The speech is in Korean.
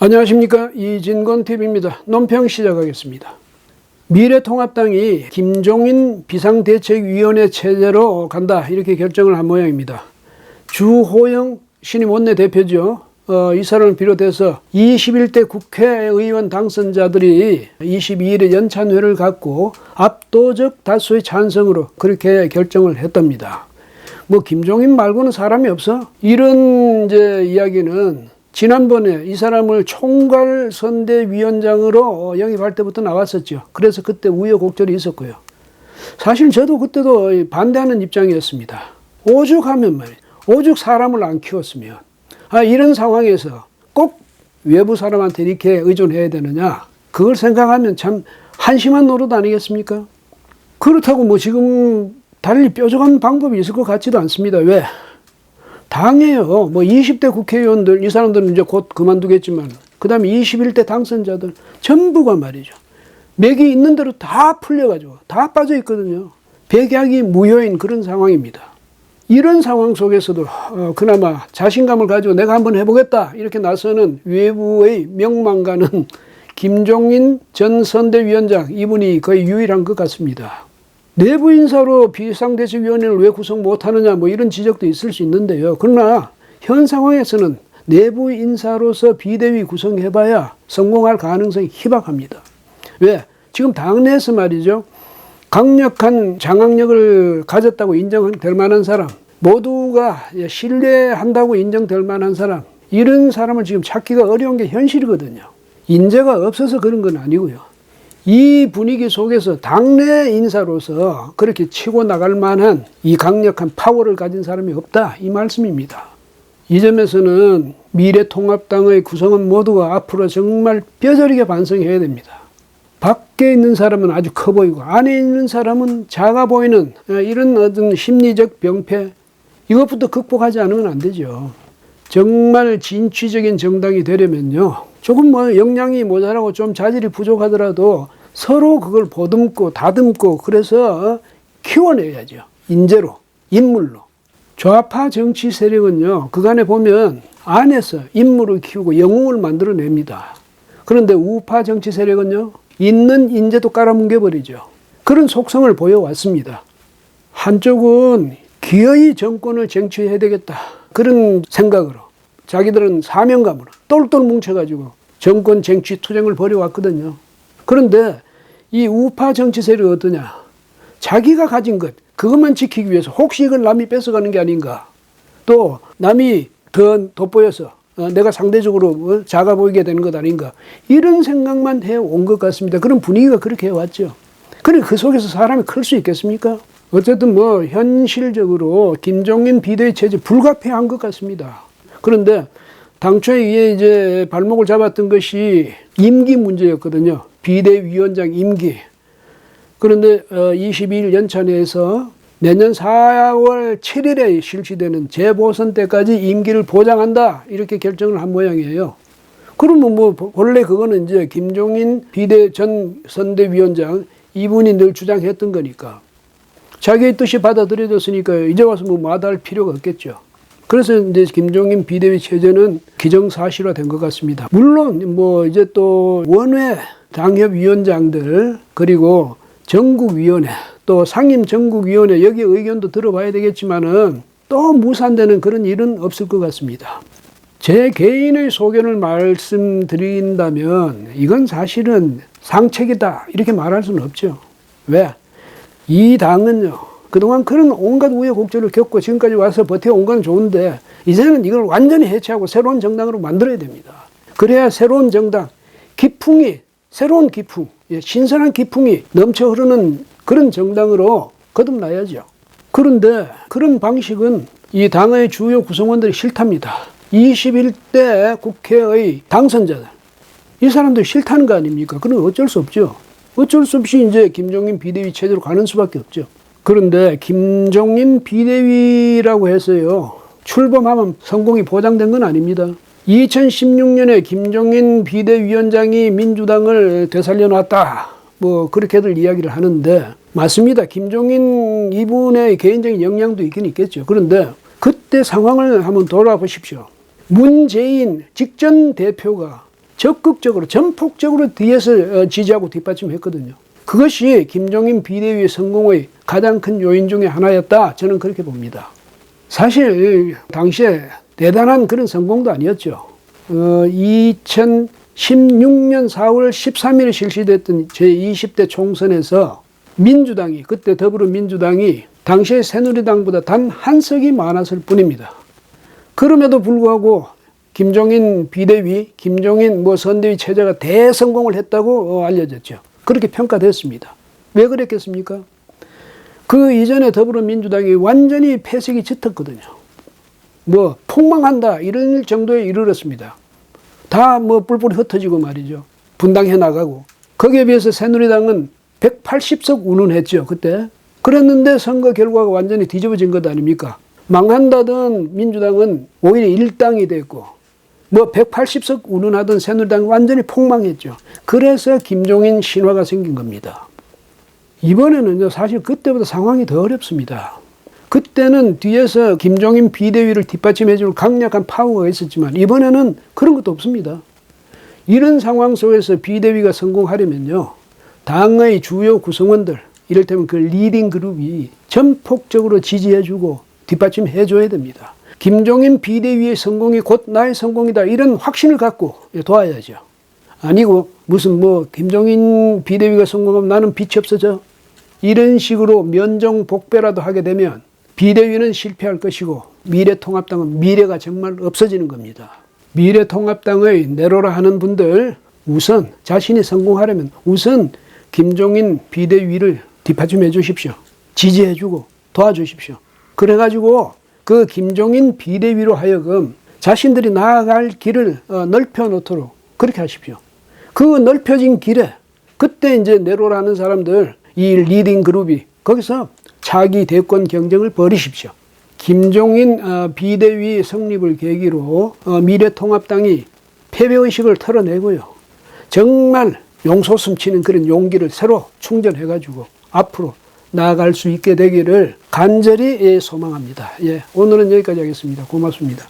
안녕하십니까, 이진건TV입니다. 논평 시작하겠습니다. 미래통합당이 김종인 비상대책위원회 체제로 간다, 이렇게 결정을 한 모양입니다. 주호영 신임 원내대표죠. 이 사람을 비롯해서 21대 국회의원 당선자들이 22일에 연찬회를 갖고 압도적 다수의 찬성으로 그렇게 결정을 했답니다. 김종인 말고는 사람이 없어? 이런 이야기는 지난번에 이 사람을 총괄선대위원장으로 영입할 때부터 나왔었죠. 그래서 그때 우여곡절이 있었고요. 사실 저도 그때도 반대하는 입장이었습니다. 오죽하면 말이에요. 오죽 사람을 안 키웠으면. 이런 상황에서 꼭 외부 사람한테 이렇게 의존해야 되느냐. 그걸 생각하면 참 한심한 노릇 아니겠습니까? 그렇다고 지금 달리 뾰족한 방법이 있을 것 같지도 않습니다. 왜? 당해요. 20대 국회의원들, 이 사람들은 이제 곧 그만두겠지만, 그 다음에 21대 당선자들, 전부가 말이죠. 맥이 있는 대로 다 풀려가지고, 다 빠져 있거든요. 백약이 무효인 그런 상황입니다. 이런 상황 속에서도, 그나마 자신감을 가지고 내가 한번 해보겠다, 이렇게 나서는 외부의 명망가는 김종인 전 선대위원장, 이분이 거의 유일한 것 같습니다. 내부 인사로 비상대책위원회를 왜 구성 못하느냐, 이런 지적도 있을 수 있는데요. 그러나 현 상황에서는 내부 인사로서 비대위 구성해봐야 성공할 가능성이 희박합니다. 왜? 지금 당내에서 말이죠. 강력한 장악력을 가졌다고 인정될 만한 사람, 모두가 신뢰한다고 인정될 만한 사람, 이런 사람을 지금 찾기가 어려운 게 현실이거든요. 인재가 없어서 그런 건 아니고요. 이 분위기 속에서 당내 인사로서 그렇게 치고 나갈 만한 이 강력한 파워를 가진 사람이 없다, 이 말씀입니다. 이 점에서는 미래통합당의 구성원 모두가 앞으로 정말 뼈저리게 반성해야 됩니다. 밖에 있는 사람은 아주 커 보이고 안에 있는 사람은 작아 보이는 이런 어떤 심리적 병폐, 이것부터 극복하지 않으면 안 되죠. 정말 진취적인 정당이 되려면요, 조금 역량이 모자라고 좀 자질이 부족하더라도 서로 그걸 보듬고 다듬고 그래서 키워내야죠. 인재로, 인물로. 좌파 정치 세력은요, 그간에 보면 안에서 인물을 키우고 영웅을 만들어냅니다. 그런데 우파 정치 세력은요, 있는 인재도 깔아뭉개버리죠. 그런 속성을 보여왔습니다. 한쪽은 기어이 정권을 쟁취해야 되겠다, 그런 생각으로 자기들은 사명감으로 똘똘 뭉쳐가지고 정권 쟁취 투쟁을 벌여왔거든요. 그런데 이 우파 정치 세력이 어떠냐? 자기가 가진 것, 그것만 지키기 위해서 혹시 이걸 남이 뺏어가는 게 아닌가? 또 남이 더 돋보여서 내가 상대적으로 작아 보이게 되는 것 아닌가? 이런 생각만 해온 것 같습니다. 그런 분위기가 그렇게 해왔죠. 그래, 그 속에서 사람이 클 수 있겠습니까? 어쨌든 현실적으로 김종인 비대위 체제 불가피한 것 같습니다. 그런데 당초에 이제 발목을 잡았던 것이 임기 문제였거든요. 비대위원장 임기. 그런데 22일 연찬회에서 내년 4월 7일에 실시되는 재보선 때까지 임기를 보장한다, 이렇게 결정을 한 모양이에요. 그러면 원래 그거는 이제 김종인 전 선대위원장 이분이 늘 주장했던 거니까 자기의 뜻이 받아들여졌으니까 이제 와서 마다할 필요가 없겠죠. 그래서 이제 김종인 비대위 체제는 기정사실화된 것 같습니다. 물론 이제 또 원외 당협위원장들, 그리고 전국위원회, 또 상임전국위원회, 여기 의견도 들어봐야 되겠지만은 또 무산되는 그런 일은 없을 것 같습니다. 제 개인의 소견을 말씀드린다면 이건 사실은 상책이다, 이렇게 말할 수는 없죠. 왜? 이 당은요, 그동안 그런 온갖 우여곡절을 겪고 지금까지 와서 버텨온 건 좋은데 이제는 이걸 완전히 해체하고 새로운 정당으로 만들어야 됩니다. 그래야 새로운 정당, 새로운 기풍, 신선한 기풍이 넘쳐 흐르는 그런 정당으로 거듭나야죠. 그런데 그런 방식은 이 당의 주요 구성원들이 싫답니다. 21대 국회의 당선자들, 이 사람들이 싫다는 거 아닙니까? 그럼 어쩔 수 없죠. 어쩔 수 없이 이제 김종인 비대위 체제로 가는 수밖에 없죠. 그런데 김종인 비대위라고 해서요, 출범하면 성공이 보장된 건 아닙니다. 2016년에 김종인 비대위원장이 민주당을 되살려놨다, 그렇게들 이야기를 하는데 맞습니다. 김종인 이분의 개인적인 역량도 있긴 있겠죠. 그런데 그때 상황을 한번 돌아보십시오. 문재인 직전 대표가 적극적으로 전폭적으로 뒤에서 지지하고 뒷받침했거든요. 그것이 김종인 비대위의 성공의 가장 큰 요인 중에 하나였다. 저는 그렇게 봅니다. 사실 당시에 대단한 그런 성공도 아니었죠. 2016년 4월 13일에 실시됐던 제20대 총선에서 민주당이, 그때 더불어민주당이 당시의 새누리당보다 단 한 석이 많았을 뿐입니다. 그럼에도 불구하고 김종인 비대위, 김종인 선대위 체제가 대성공을 했다고 알려졌죠. 그렇게 평가됐습니다. 왜 그랬겠습니까? 그 이전에 더불어민주당이 완전히 폐색이 짙었거든요. 폭망한다 이런 정도에 이르렀습니다. 다 뿔뿔이 흩어지고 말이죠. 분당해 나가고. 거기에 비해서 새누리당은 180석 운운했죠, 그때. 그랬는데 선거 결과가 완전히 뒤집어진 것 아닙니까? 망한다던 민주당은 오히려 일당이 됐고, 180석 운운하던 새누리당은 완전히 폭망했죠. 그래서 김종인 신화가 생긴 겁니다. 이번에는요, 사실 그때보다 상황이 더 어렵습니다. 그때는 뒤에서 김종인 비대위를 뒷받침해줄 강력한 파워가 있었지만, 이번에는 그런 것도 없습니다. 이런 상황 속에서 비대위가 성공하려면요, 당의 주요 구성원들, 이를테면 그 리딩 그룹이 전폭적으로 지지해주고 뒷받침해줘야 됩니다. 김종인 비대위의 성공이 곧 나의 성공이다, 이런 확신을 갖고 도와야죠. 아니고 무슨 김종인 비대위가 성공하면 나는 빛이 없어져, 이런 식으로 면정복배라도 하게 되면 비대위는 실패할 것이고 미래통합당은 미래가 정말 없어지는 겁니다. 미래통합당의 내로라 하는 분들, 우선 자신이 성공하려면 우선 김종인 비대위를 뒷받침해 주십시오. 지지해 주고 도와주십시오. 그래가지고 그 김종인 비대위로 하여금 자신들이 나아갈 길을 넓혀 놓도록 그렇게 하십시오. 그 넓혀진 길에 그때 이제 내로라는 사람들, 이 리딩 그룹이 거기서 차기 대권 경쟁을 벌이십시오. 김종인 비대위 성립을 계기로 미래통합당이 패배의식을 털어내고요, 정말 용솟음 치는 그런 용기를 새로 충전해가지고 앞으로 나아갈 수 있게 되기를 간절히 소망합니다. 오늘은 여기까지 하겠습니다. 고맙습니다.